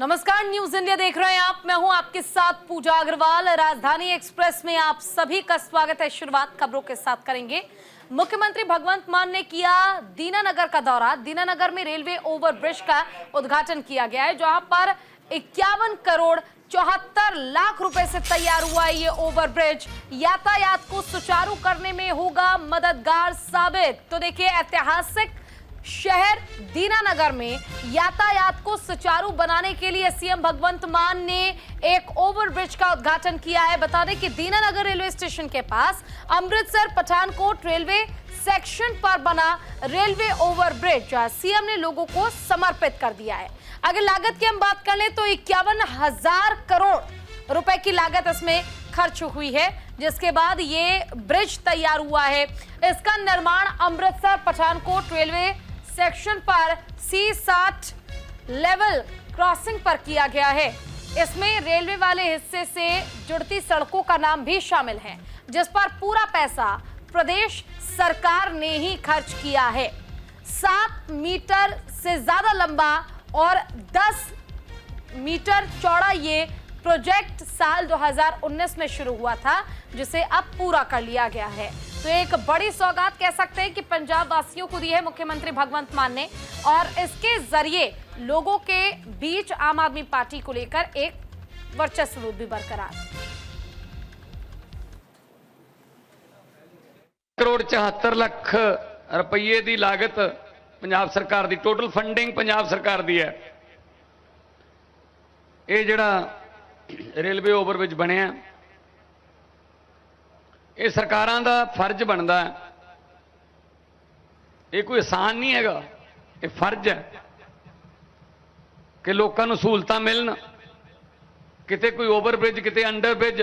नमस्कार, news India देख रहे हैं आप। मैं हूं आपके साथ पूजा अग्रवाल। राजधानी एक्सप्रेस में आप सभी का स्वागत है। शुरुआत खबरों के साथ करेंगे। मुख्यमंत्री भगवंत मान ने किया दीनानगर का दौरा। दीनानगर में रेलवे ओवरब्रिज का उद्घाटन किया गया है, जहां पर 51 करोड़ 74 लाख रुपए से तैयार हुआ ये ओवरब्रिज यातायात को सुचारू करने में होगा मददगार साबित। तो देखिए, ऐतिहासिक शहर दीनानगर में यातायात को सुचारू बनाने के लिए सीएम भगवंत मान ने एक ओवरब्रिज का उद्घाटन किया है। बता दें कि दीनानगर रेलवे स्टेशन के पास अमृतसर पठानकोट रेलवे सेक्शन पर बना रेलवे ओवरब्रिज सीएम ने लोगों को समर्पित कर दिया है। अगर लागत की हम बात कर लें तो 51,000 करोड़ रुपए की लागत इसमें खर्च हुई है, जिसके बाद ये ब्रिज तैयार हुआ है। इसका निर्माण अमृतसर पठानकोट रेलवे सेक्शन पर C60 लेवल क्रॉसिंग पर किया गया है। इसमें रेलवे वाले हिस्से से जुड़ती सड़कों का नाम भी शामिल है, जिस पर पूरा पैसा प्रदेश सरकार ने ही खर्च किया है। 7 मीटर से ज्यादा लंबा और 10 मीटर चौड़ा ये प्रोजेक्ट साल 2019 में शुरू हुआ था, जिसे अब पूरा कर लिया गया है। तो एक बड़ी सौगात कह सकते हैं कि पंजाब वासियों को दी है मुख्यमंत्री भगवंत मान ने, और इसके जरिए लोगों के बीच आम आदमी पार्टी को लेकर एक वर्चस्व भी बरकरार। करोड़ 74 लाख रुपये की लागत पंजाब सरकार की, टोटल फंडिंग पंजाब सरकार की है। ये जड़ा रेलवे ओवरब्रिज बनया, ये सरकारां दा फर्ज बनता है। ये कोई आसान नहीं हैगा, ये फर्ज है कि लोगों को सहूलतां मिलन। किते कोई ओवरब्रिज, किते अंडरब्रिज,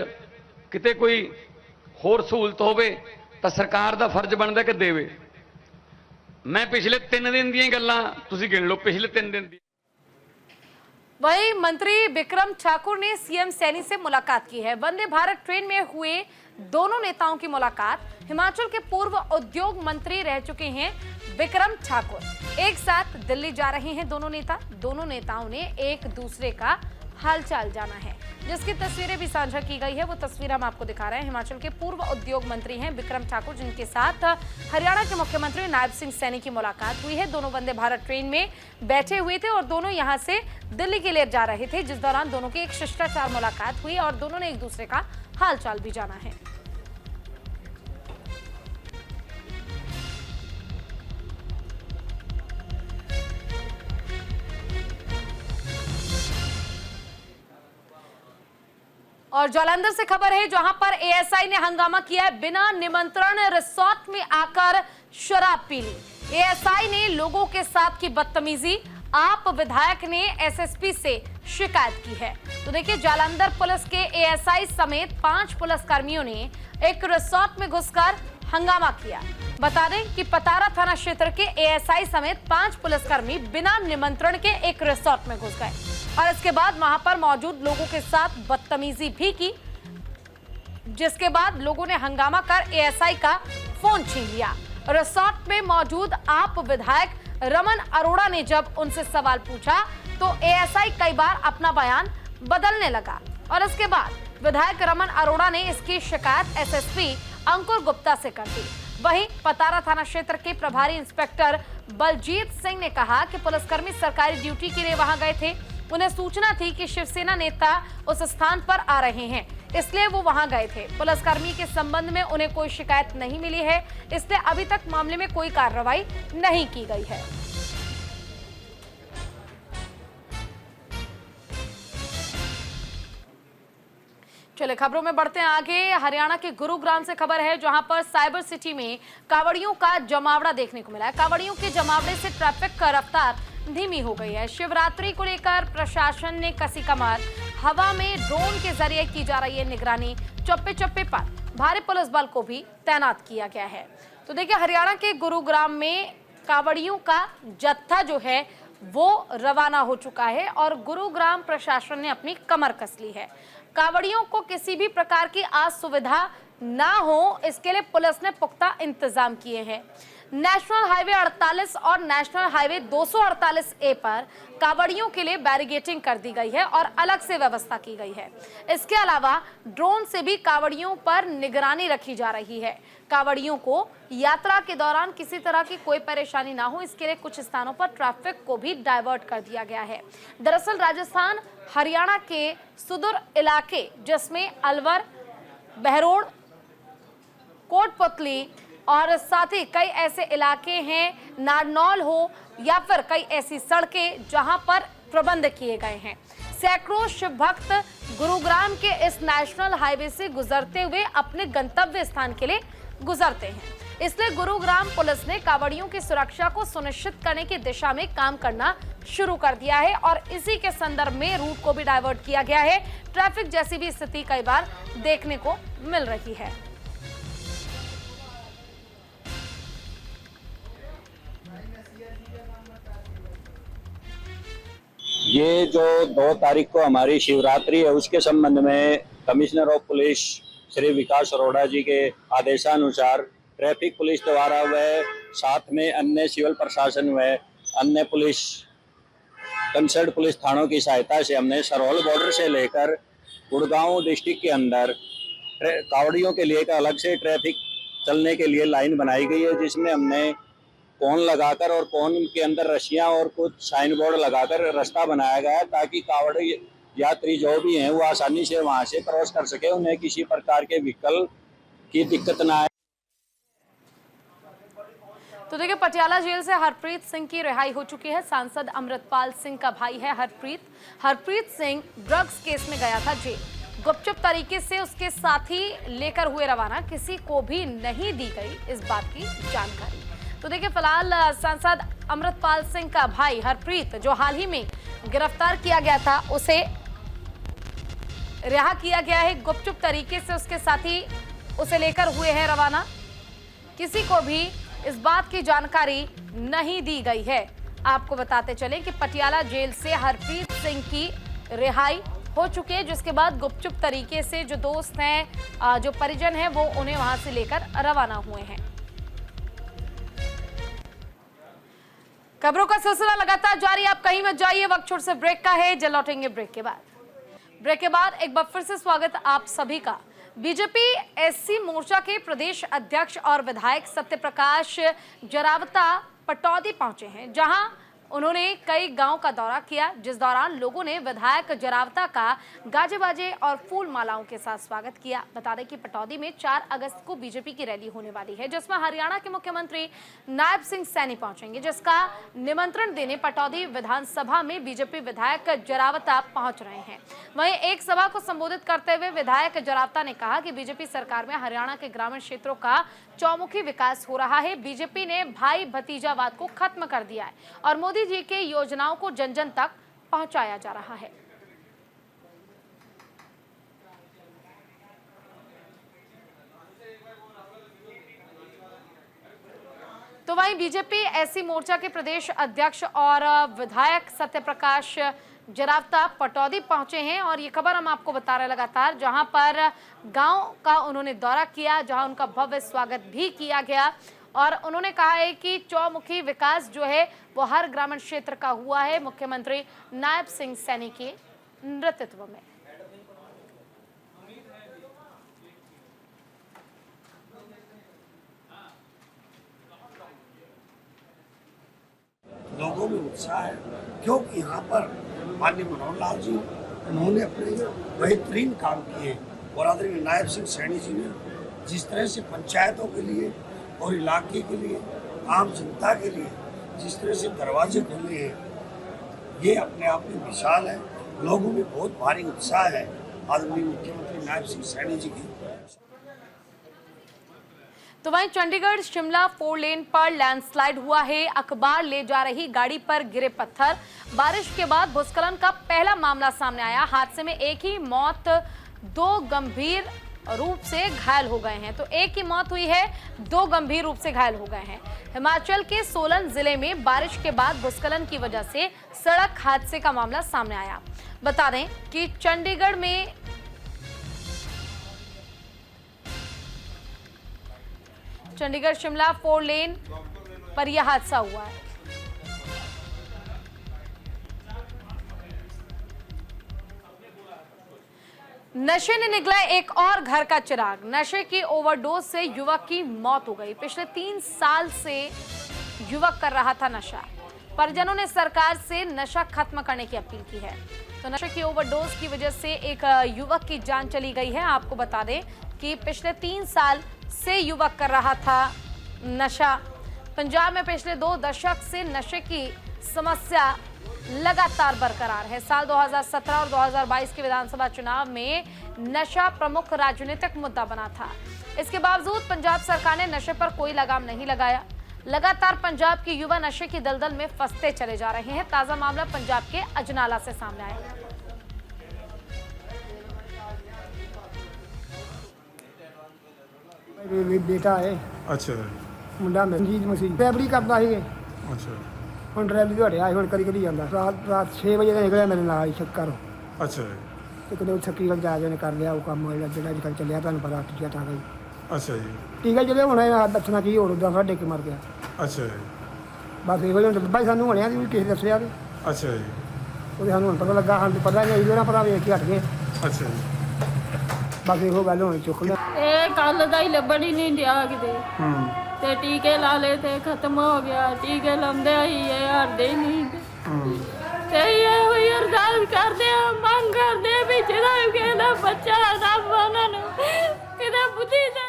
किते कोई होर सहूलत होवे तो सरकार दा फर्ज बनता कि देवे। मैं पिछले 3 दिन दी गल्लां तुसीं गिन लो, पिछले 3 दिन दी। वहीं मंत्री बिक्रम ठाकुर ने सीएम सैनी से मुलाकात की है। वंदे भारत ट्रेन में हुए दोनों नेताओं की मुलाकात। हिमाचल के पूर्व उद्योग मंत्री रह चुके हैं बिक्रम ठाकुर। एक साथ दिल्ली जा रहे हैं दोनों नेता। दोनों नेताओं ने एक दूसरे का हालचाल जाना है, जिसकी तस्वीरें भी साझा की गई है। वो तस्वीर हम आपको दिखा रहे हैं। हिमाचल के पूर्व उद्योग मंत्री हैं बिक्रम ठाकुर, जिनके साथ हरियाणा के मुख्यमंत्री नायब सिंह सैनी की मुलाकात हुई है। दोनों वंदे भारत ट्रेन में बैठे हुए थे और दोनों यहां से दिल्ली के लिए जा रहे थे, जिस दौरान दोनों की एक शिष्टाचार मुलाकात हुई और दोनों ने एक दूसरे का हालचाल भी जाना है। और जालंधर से खबर है, जहां पर एएसआई ने हंगामा किया है। बिना निमंत्रण रिसोर्ट में आकर शराब पी ली। एएसआई ने लोगों के साथ की बदतमीजी। आप विधायक ने एसएसपी से शिकायत की है। तो देखिए, जालंधर पुलिस के एएसआई समेत 5 पुलिसकर्मियों ने एक रिसोर्ट में घुसकर हंगामा किया। बता दें कि पतारा थाना क्षेत्र के एएसआई समेत 5 पुलिसकर्मी बिना निमंत्रण के एक रिसोर्ट में घुस गए और इसके बाद वहां पर मौजूद लोगों के साथ बदतमीजी भी की, जिसके बाद लोगों ने हंगामा कर एएसआई का फोन छीन लिया। रिसोर्ट में मौजूद आप विधायक रमन अरोड़ा ने जब उनसे सवाल पूछा तो एएसआई कई बार अपना बयान बदलने लगा और इसके बाद विधायक रमन अरोड़ा ने इसकी शिकायत एसएसपी अंकुर गुप्ता से कर दी। वहीं पतारा थाना क्षेत्र के प्रभारी इंस्पेक्टर बलजीत सिंह ने कहा कि पुलिसकर्मी सरकारी ड्यूटी के लिए वहां गए थे। उन्हें सूचना थी कि शिवसेना नेता उस स्थान पर आ रहे हैं, इसलिए वो वहां गए थे। पुलिसकर्मी के संबंध में उन्हें कोई शिकायत नहीं मिली है, इसलिए अभी तक मामले में कोई कार्रवाई नहीं की गई है। चलिए खबरों में बढ़ते हैं आगे। हरियाणा के गुरुग्राम से खबर है, जहां पर साइबर सिटी में कावड़ियों का जमावड़ा देखने को मिला है। कावड़ियों के जमावड़े से ट्रैफिक का रफ्तार धीमी हो गई है। शिवरात्रि को लेकर प्रशासन ने कसी कमर। हवा में ड्रोन के जरिए की जा रही है निगरानी। चप्पे चप्पे पर भारी पुलिस बल को भी तैनात किया गया है। तो देखिए, हरियाणा के गुरुग्राम में कावड़ियों का जत्था जो है वो रवाना हो चुका है और गुरुग्राम प्रशासन ने अपनी कमर कस ली है। कावड़ियों को किसी भी प्रकार की असुविधा ना हो, इसके लिए पुलिस ने पुख्ता इंतजाम किए हैं। नेशनल हाईवे 48 और नेशनल हाईवे 248A पर कांवड़ियों के लिए बैरिगेटिंग कर दी गई है और अलग से व्यवस्था की गई है। इसके अलावा ड्रोन से भी कांवड़ियों पर निगरानी रखी जा रही है। कांवड़ियों को यात्रा के दौरान किसी तरह की कोई परेशानी ना हो, इसके लिए कुछ स्थानों पर ट्रैफिक को भी डाइवर्ट कर दिया गया है। दरअसल राजस्थान हरियाणा के सुदूर इलाके जिसमें अलवर, बहरोड़, कोटपुतली और साथ ही कई ऐसे इलाके हैं, नारनौल हो या फिर कई ऐसी सड़कें जहां पर प्रबंध किए गए हैं। सैकड़ों शिव भक्त गुरुग्राम के इस नेशनल हाईवे से गुजरते हुए अपने गंतव्य स्थान के लिए गुजरते हैं। इसलिए गुरुग्राम पुलिस ने कांवड़ियों की सुरक्षा को सुनिश्चित करने की दिशा में काम करना शुरू कर दिया है और इसी के संदर्भ में रूट को भी डाइवर्ट किया गया है। ट्रैफिक जैसी भी स्थिति कई बार देखने को मिल रही है। ये जो 2 तारीख को हमारी शिवरात्रि है, उसके संबंध में कमिश्नर ऑफ पुलिस श्री विकास अरोड़ा जी के आदेशानुसार ट्रैफिक पुलिस द्वारा व साथ में अन्य सिविल प्रशासन व अन्य पुलिस कंसर्न पुलिस थानों की सहायता से हमने सरहौल बॉर्डर से लेकर गुड़गांव डिस्ट्रिक्ट के अंदर कांवड़ियों के लिए एक अलग से ट्रैफिक चलने के लिए लाइन बनाई गई है, जिसमें हमने कोन लगाकर और कोन के अंदर रस्सियां और कुछ साइन बोर्ड लगाकर रास्ता बनाया गया है ताकि कांवड़ी यात्री जो भी हैं वो आसानी से वहां से क्रॉस कर सके, उन्हें किसी प्रकार के व्हीकल की दिक्कत ना आए। तो देखिए, पटियाला जेल से हरप्रीत सिंह की रिहाई हो चुकी है। सांसद अमृतपाल सिंह का भाई है हरप्रीत सिंह ड्रग्स केस में गया था जेल। गुपचुप तरीके से उसके साथी लेकर हुए रवाना, किसी को भी नहीं दी गई इस बात की जानकारी। तो देखिए, फिलहाल सांसद अमृतपाल सिंह का भाई हरप्रीत जो हाल ही में गिरफ्तार किया गया था, उसे रिहा किया गया है। गुपचुप तरीके से उसके साथी उसे लेकर हुए हैं रवाना, किसी को भी इस बात की जानकारी नहीं दी गई है। आपको बताते चलें कि पटियाला जेल से हरप्रीत सिंह की रिहाई हो चुकी है, जिसके बाद गुपचुप तरीके से जो दोस्त हैं, जो परिजन हैं, वो उन्हें वहां से लेकर रवाना हुए हैं। खबरों का सिलसिला लगातार जारी, आप कहीं मत जाइए, वक्त छोटे से ब्रेक का है, जल्द लौटेंगे ब्रेक के बाद एक बार फिर से स्वागत आप सभी का। बीजेपी एससी मोर्चा के प्रदेश अध्यक्ष और विधायक सत्यप्रकाश जरावता पटौदी पहुंचे हैं, जहां उन्होंने कई गांव का दौरा किया, जिस दौरान लोगों ने विधायक जरावता का गाजे बाजे और फूल मालाओं के साथ स्वागत किया। बता दें कि पटौदी में 4 अगस्त को बीजेपी की रैली होने वाली है, जिसमें हरियाणा के मुख्यमंत्री नायब सिंह सैनी पहुंचेंगे, जिसका निमंत्रण देने पटौदी विधानसभा में बीजेपी विधायक जरावता पहुंच रहे हैं। वहीं एक सभा को संबोधित करते हुए विधायक जरावता ने कहा कि बीजेपी सरकार में हरियाणा के ग्रामीण क्षेत्रों का चौमुखी विकास हो रहा है। बीजेपी ने भाई भतीजावाद को खत्म कर दिया है और मोदी जी के योजनाओं को जन जन तक पहुंचाया जा रहा है। तो वहीं बीजेपी एससी मोर्चा के प्रदेश अध्यक्ष और विधायक सत्यप्रकाश जरावता पटौदी पहुंचे हैं और ये खबर हम आपको बता रहे हैं लगातार, जहां पर गांव का उन्होंने दौरा किया, जहां उनका भव्य स्वागत भी किया गया और उन्होंने कहा है कि चौमुखी विकास जो है वो हर ग्रामीण क्षेत्र का हुआ है मुख्यमंत्री नायब सिंह सैनी के नेतृत्व में। लोगों में उत्साह है क्योंकि यहाँ पर माननीय मनोहर लाल जी उन्होंने अपने बेहतरीन काम किए और आदरणीय नायब सिंह सैनी जी ने जिस तरह से पंचायतों के लिए और इलाके के लिए, आम जनता के लिए जिस तरह से दरवाजे खोले हैं, ये अपने आप में विशाल है। लोगों में बहुत भारी उत्साह है आदरणीय मुख्यमंत्री नायब सिंह सैनी जी की। तो वहीं चंडीगढ़ शिमला 4 लेन पर लैंडस्लाइड हुआ है। अखबार ले जा रही गाड़ी पर गिरे पत्थर। बारिश के बाद भूस्खलन का पहला मामला सामने आया। हादसे में एक ही मौत, 2 गंभीर रूप से घायल हो गए हैं। तो एक ही मौत हुई है, 2 गंभीर रूप से घायल हो गए हैं। हिमाचल के सोलन जिले में बारिश के बाद भूस्खलन की वजह से सड़क हादसे का मामला सामने आया। बता दें कि चंडीगढ़ में चंडीगढ़ शिमला 4 लेन पर यह हादसा हुआ है। नशे ने निगला एक और घर का चिराग। नशे की ओवरडोज से युवक की मौत हो गई। पिछले 3 साल से युवक कर रहा था नशा। परिजनों ने सरकार से नशा खत्म करने की अपील की है। तो नशे की ओवरडोज की वजह से एक युवक की जान चली गई है। आपको बता दें कि पिछले 3 साल से युवक कर रहा था नशा। पंजाब में पिछले 2 दशक से नशे की समस्या लगातार बरकरार है। साल 2017 और 2022 के विधानसभा चुनाव में नशा प्रमुख राजनीतिक मुद्दा बना था। इसके बावजूद पंजाब सरकार ने नशे पर कोई लगाम नहीं लगाया। लगातार पंजाब के युवा नशे की दलदल में फंसते चले जा रहे हैं। ताजा मामला पंजाब के अजनाला से सामने आया। मेरा बेटा है। अच्छा मुंडा मनजीत मसीह ड्राइवरी करता है। अच्छा ਹੁਣ ਡਰਾਈਵਰੀ ਦਿਹਾੜੇ ਆਏ ਹੁਣ ਕਦੀ ਕਦੀ ਜਾਂਦਾ ਰਾਤ 6 ਵਜੇ ਦਾ ਨਿਕਲਿਆ ਮੇਰੇ ਨਾਲ ਹੀ ਸ਼ੱਕਰ अच्छा ਤੇ ਕਦੇ ਉਹ ਛੱਕੀ ਵੱਲ ਜਾ ਕੇ ਨੇ ਕਰ ਲਿਆ ਉਹ ਕੰਮ ਜਿਹੜਾ ਅੱਜ ਕੱਲ੍ਹ ਚੱਲਿਆ ਤੁਹਾਨੂੰ ਪਤਾ ਟੀਕਾ ਠਾ ਗਈ अच्छा जी ਟੀਕਾ ਜਿਹੜੇ ਹੁਣ ਦੱਸਣਾ ਕੀ ਹੋਰ ਉਦਾਂ ਸਾਡੇ ਕੇ ਮਰ ਗਿਆ अच्छा जी ਬਸ ਇਹੋ ਜਿਹਾ ਬਾਈ ਸਾਨੂੰ ਬਣਿਆ ਵੀ ਕਿਸੇ ਦੱਸਿਆ ਤੇ अच्छा जी ਉਹਦੇ ਸਾਨੂੰ ਹੁਣ ਪਤਾ ਲੱਗਾ ਸਾਨੂੰ ਪਤਾ ਨਹੀਂ ਇਹਦਾ ਪਤਾ ਵੇਖ ਕੇ ਹਟ ਗਏ अच्छा जी ਬਸ ਇਹੋ ਗੱਲ ਹੁਣ ਚੁੱਕ ਲਿਆ ਇਹ ਕੱਲ ਦਾ ਹੀ ਲੱਭਣ ਹੀ ਨਹੀਂ ਡਿਆ ਕਿਤੇ ਤੇ ਟੀਕੇ ਲਾ ਲਏ ਤੇ ਖਤਮ ਹੋ ਗਿਆ ਟੀਕੇ ਲਾਉਂਦੇ ਹੀ ਇਹ ਹਟਦੇ ਹੀ ਨਹੀਂ ਤੇ ਇਹ ਹੋਈ ਅਰਦਾਸ ਕਰਦੇ ਆ ਮੰਗ ਕਰਦੇ ਆ ਵੀ ਜਿਹੜਾ ਵੀ ਕਿਸੇ ਦਾ ਬੱਚਾ ਰੱਬ ਉਹਨਾਂ ਨੂੰ ਕਿਤੇ ਬੁੱਧੀ ਦੇ।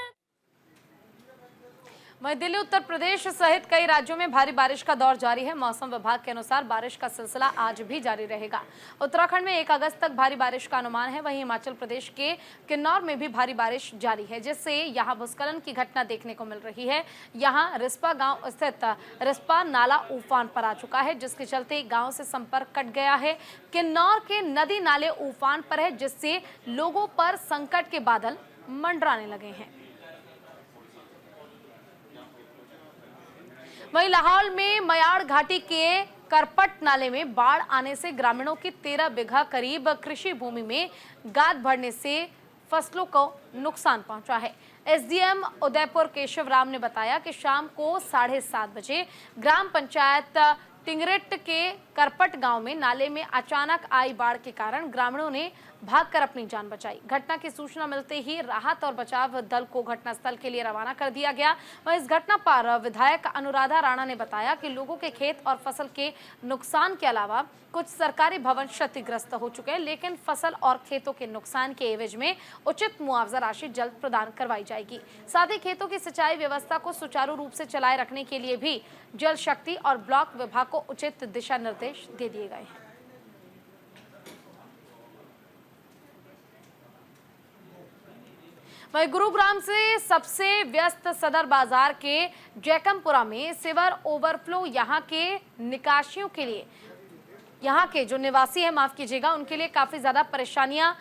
वहीं दिल्ली, उत्तर प्रदेश सहित कई राज्यों में भारी बारिश का दौर जारी है। मौसम विभाग के अनुसार बारिश का सिलसिला आज भी जारी रहेगा। उत्तराखंड में 1 अगस्त तक भारी बारिश का अनुमान है। वहीं हिमाचल प्रदेश के किन्नौर में भी भारी बारिश जारी है, जिससे यहां भूस्खलन की घटना देखने को मिल रही है। यहां रिस्पा गांव स्थित रिस्पा नाला उफान पर आ चुका है, जिसके चलते गांव से संपर्क कट गया है। किन्नौर के नदी नाले उफान पर है, जिससे लोगों पर संकट के बादल मंडराने लगे हैं। वहीं लाहौल में मयाड़ घाटी के करपट नाले में बाढ़ आने से ग्रामीणों की 13 बीघा करीब कृषि भूमि में गाद भरने से फसलों को नुकसान पहुंचा है। एसडीएम उदयपुर केशव राम ने बताया कि शाम को 7:30 बजे ग्राम पंचायत टिंगरेट के करपट गांव में नाले में अचानक आई बाढ़ के कारण ग्रामीणों ने भागकर अपनी जान बचाई। घटना की सूचना मिलते ही राहत और बचाव दल को घटनास्थल के लिए रवाना कर दिया गया। वहीं इस घटना पर विधायक अनुराधा राणा ने बताया कि लोगों के खेत और फसल के नुकसान के अलावा कुछ सरकारी भवन क्षतिग्रस्त हो चुके हैं, लेकिन फसल और खेतों के नुकसान के एवज में उचित मुआवजा राशि जल्द प्रदान करवाई जाएगी। साथ ही खेतों की सिंचाई व्यवस्था को सुचारू रूप से चलाए रखने के लिए भी जल शक्ति और ब्लॉक विभाग को उचित दिशा निर्देश दे दिए गए हैं। वहीं गुरुग्राम से सबसे व्यस्त सदर बाजार के जैकमपुरा में सीवर ओवरफ्लो यहाँ के निकासियों के लिए, यहाँ के जो निवासी है माफ कीजिएगा, उनके लिए काफी ज्यादा परेशानियां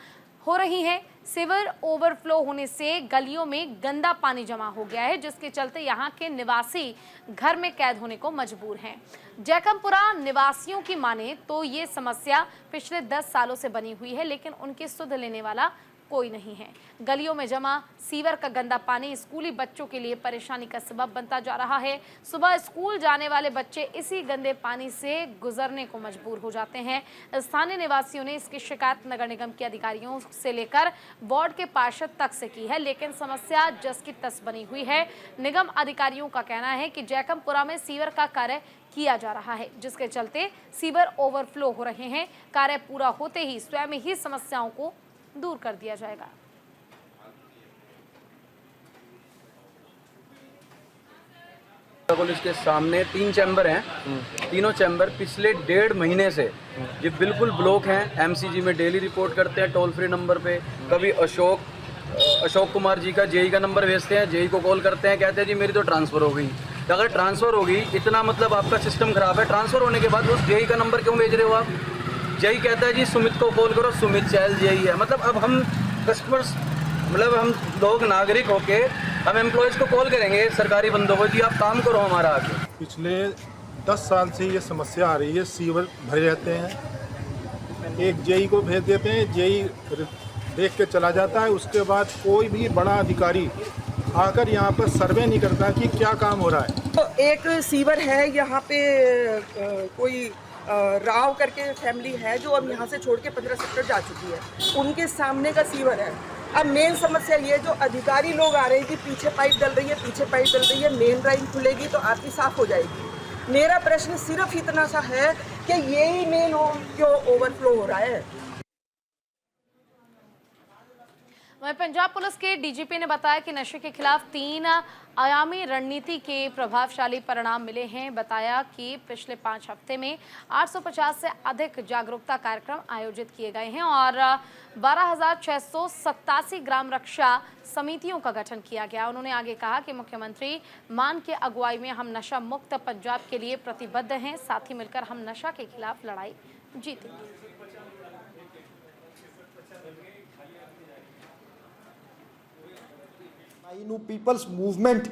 हो रही हैं। सीवर ओवरफ्लो होने से गलियों में गंदा पानी जमा हो गया है, जिसके चलते यहाँ के निवासी घर में कैद होने को मजबूर हैं। जैकमपुरा निवासियों की माने तो ये समस्या पिछले 10 सालों से बनी हुई है, लेकिन उनकी सुध लेने वाला कोई नहीं है। गलियों में जमा सीवर का गंदा पानी स्कूली बच्चों के लिए परेशानी का सबब बनता जा रहा है। सुबह स्कूल जाने वाले बच्चे इसी गंदे पानी से गुजरने को मजबूर हो जाते हैं। स्थानीय निवासियों ने इसकी शिकायत नगर निगम के अधिकारियों से लेकर वार्ड के पार्षद तक से की है, लेकिन समस्या जस की तस बनी हुई है। निगम अधिकारियों का कहना है कि जैकमपुरा में सीवर का कार्य किया जा रहा है, जिसके चलते सीवर ओवरफ्लो हो रहे हैं। कार्य पूरा होते ही स्वयं ही समस्याओं को दूर कर दिया जाएगा। कॉलेज के सामने 3 चैम्बर हैं। तीनों चैम्बर पिछले 1.5 महीने से ये बिल्कुल ब्लॉक हैं। एमसीजी में डेली रिपोर्ट करते हैं टोल फ्री नंबर पे। कभी अशोक कुमार जी का जेई का नंबर भेजते हैं, जेई को कॉल करते हैं, कहते हैं जी मेरी तो ट्रांसफ़र हो गई। अगर ट्रांसफ़र होगी इतना मतलब आपका सिस्टम ख़राब है। ट्रांसफ़र होने के बाद उस जेई का नंबर क्यों भेज रहे हो आप? जेई कहता है जी सुमित को कॉल करो, सुमित चहल जेई है। मतलब अब हम कस्टमर्स, मतलब हम लोग नागरिक होके हम एम्प्लॉयज़ को कॉल करेंगे सरकारी बंदों को, जी आप काम करो हमारा आके। पिछले 10 साल से ये समस्या आ रही है। सीवर भरे रहते हैं, एक जेई को भेज देते हैं, जेई देख के चला जाता है। उसके बाद कोई भी बड़ा अधिकारी आकर यहाँ पर सर्वे नहीं करता कि क्या काम हो रहा है। तो एक सीवर है यहाँ पे, कोई राव करके फैमिली है जो अब यहाँ से छोड़ के 15 सेक्टर जा चुकी है, उनके सामने का सीवर है। अब मेन समस्या ये जो अधिकारी लोग आ रहे हैं कि पीछे पाइप डल रही है, पीछे पाइप डल रही है, मेन लाइन खुलेगी तो आपकी साफ हो जाएगी। मेरा प्रश्न सिर्फ इतना सा है कि यही मेन क्यों ओवरफ्लो हो रहा है। वहीं पंजाब पुलिस के डीजीपी ने बताया कि नशे के खिलाफ 3 आयामी रणनीति के प्रभावशाली परिणाम मिले हैं। बताया कि पिछले 5 हफ्ते में 850 से अधिक जागरूकता कार्यक्रम आयोजित किए गए हैं और 12,687 ग्राम रक्षा समितियों का गठन किया गया। उन्होंने आगे कहा कि मुख्यमंत्री मान के अगुवाई में हम नशा मुक्त पंजाब के लिए प्रतिबद्ध हैं, साथ ही मिलकर हम नशा के खिलाफ लड़ाई जीतेंगे। ਨੂੰ ਪੀਪਲਸ ਮੂਵਮੈਂਟ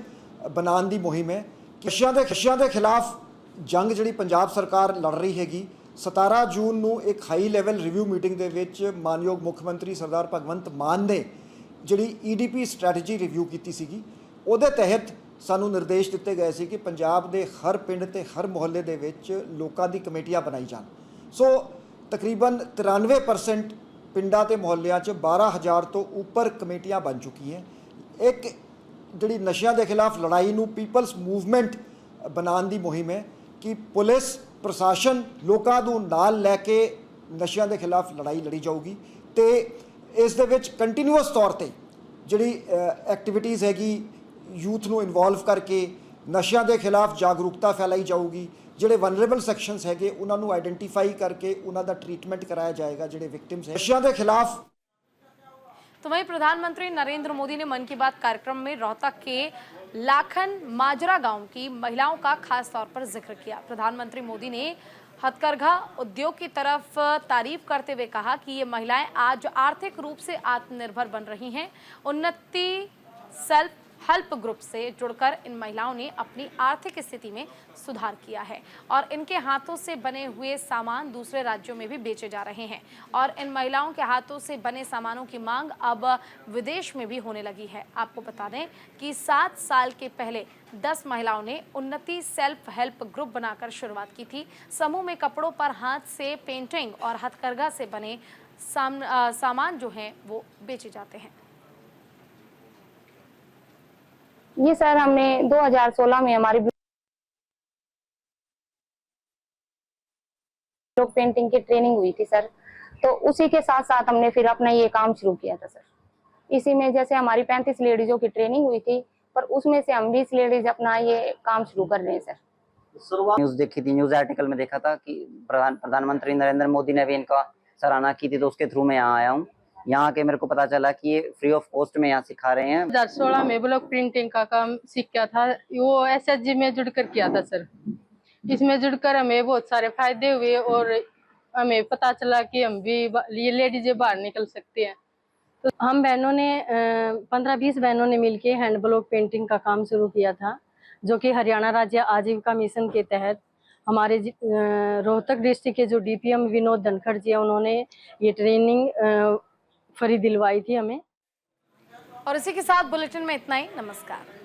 ਬਣਾਉਣ ਦੀ ਮੁਹਿੰਮ ਹੈ। ਨਸ਼ਿਆਂ ਦੇ ਖਿਲਾਫ ਜੰਗ ਜਿਹੜੀ ਪੰਜਾਬ ਸਰਕਾਰ ਲੜ ਰਹੀ ਹੈਗੀ, 17 ਜੂਨ ਨੂੰ ਇੱਕ ਹਾਈ ਲੈਵਲ ਰਿਵਿਊ ਮੀਟਿੰਗ ਦੇ ਵਿੱਚ ਮਾਨਯੋਗ ਮੁੱਖ ਮੰਤਰੀ ਸਰਦਾਰ ਭਗਵੰਤ ਮਾਨ ਨੇ ਜਿਹੜੀ ਈਡੀਪੀ ਸਟ੍ਰੈਟਜੀ ਰਿਵਿਊ ਕੀਤੀ ਸੀਗੀ, ਉਹਦੇ ਤਹਿਤ ਸਾਨੂੰ ਨਿਰਦੇਸ਼ ਦਿੱਤੇ ਗਏ ਸੀ ਕਿ ਪੰਜਾਬ ਦੇ ਹਰ ਪਿੰਡ ਤੇ ਹਰ ਮੁਹੱਲੇ ਦੇ ਵਿੱਚ ਲੋਕਾਂ ਦੀ ਕਮੇਟੀਆਂ ਬਣਾਈ ਜਾਣ। ਸੋ ਤਕਰੀਬਨ 93% ਪਿੰਡਾਂ ਤੇ ਮੁਹੱਲਿਆਂ 'ਚ 12,000 ਤੋਂ ਉੱਪਰ ਕਮੇਟੀਆਂ ਬਣ ਚੁੱਕੀਆਂ। एक जी नशिया के खिलाफ लड़ाई नू पीपल्स मूवमेंट बनाने की मुहिम है कि पुलिस प्रशासन लोगों को नाल लैके नशिया के खिलाफ लड़ाई लड़ी जाऊगी। तो इस दे विच कंटीन्यूअस तौर पर जी एक्टिविटीज़ हैगी यूथ नू इनवॉल्व करके नशिया के खिलाफ जागरूकता फैलाई जाऊगी। ਜਿਹੜੇ ਵਨरेबल सैक्शनस हैगे उन्होंने आइडेंटिफाई करके उन्होंने ट्रीटमेंट कराया जाएगा। ਜਿਹੜੇ विक्टिम्स है नशिया के खिलाफ। तो वहीं प्रधानमंत्री नरेंद्र मोदी ने मन की बात कार्यक्रम में रोहतक के लाखन माजरा गांव की महिलाओं का खास तौर पर जिक्र किया। प्रधानमंत्री मोदी ने हथकरघा उद्योग की तरफ तारीफ करते हुए कहा कि ये महिलाएं आज आर्थिक रूप से आत्मनिर्भर बन रही हैं। उन्नति सेल्फ हेल्प ग्रुप से जुड़कर इन महिलाओं ने अपनी आर्थिक स्थिति में सुधार किया है और इनके हाथों से बने हुए सामान दूसरे राज्यों में भी बेचे जा रहे हैं और इन महिलाओं के हाथों से बने सामानों की मांग अब विदेश में भी होने लगी है। आपको बता दें कि 7 साल के पहले 10 महिलाओं ने उन्नति सेल्फ हेल्प ग्रुप बनाकर शुरुआत की थी। समूह में कपड़ों पर हाथ से पेंटिंग और हथकरघा से बने सामान जो हैं वो बेचे जाते हैं। ये सर हमने 2016 में हमारी ब्लॉक पेंटिंग की ट्रेनिंग हुई थी सर, तो उसी के साथ साथ हमने फिर अपना ये काम शुरू किया था सर। इसी में जैसे हमारी 35 लेडीजों की ट्रेनिंग हुई थी, पर उसमें से हम 20 लेडीज अपना ये काम शुरू कर रहे हैं सर। न्यूज़ देखी थी, न्यूज़ आर्टिकल में देखा था कि प्रधानमंत्री नरेंद्र मोदी ने भी इनका सराहना की थी, तो उसके थ्रू मैं यहाँ आया हूँ। यहाँ के मेरे को पता चला कि ये फ्री ऑफ कॉस्ट में यहाँ सिखा रहे हैं। 2016 में ब्लॉक प्रिंटिंग का काम सीखा था, वो SHG में जुड़कर किया था सर। इसमें जुड़कर हमें बहुत सारे फायदे हुए और हमें पता चला कि हम भी ये लेडीज बाहर निकल सकते हैं। तो हम बहनों ने 15-20 बहनों ने मिलके हैंड ब्लॉक पेंटिंग का काम शुरू किया था, जो कि हरियाणा राज्य आजीविका मिशन के तहत हमारे रोहतक डिस्ट्रिक्ट के जो DPM विनोद धनखड़ जी है, उन्होंने ये ट्रेनिंग फ्री दिलवाई थी हमें। और इसी के साथ बुलेटिन में इतना ही। नमस्कार।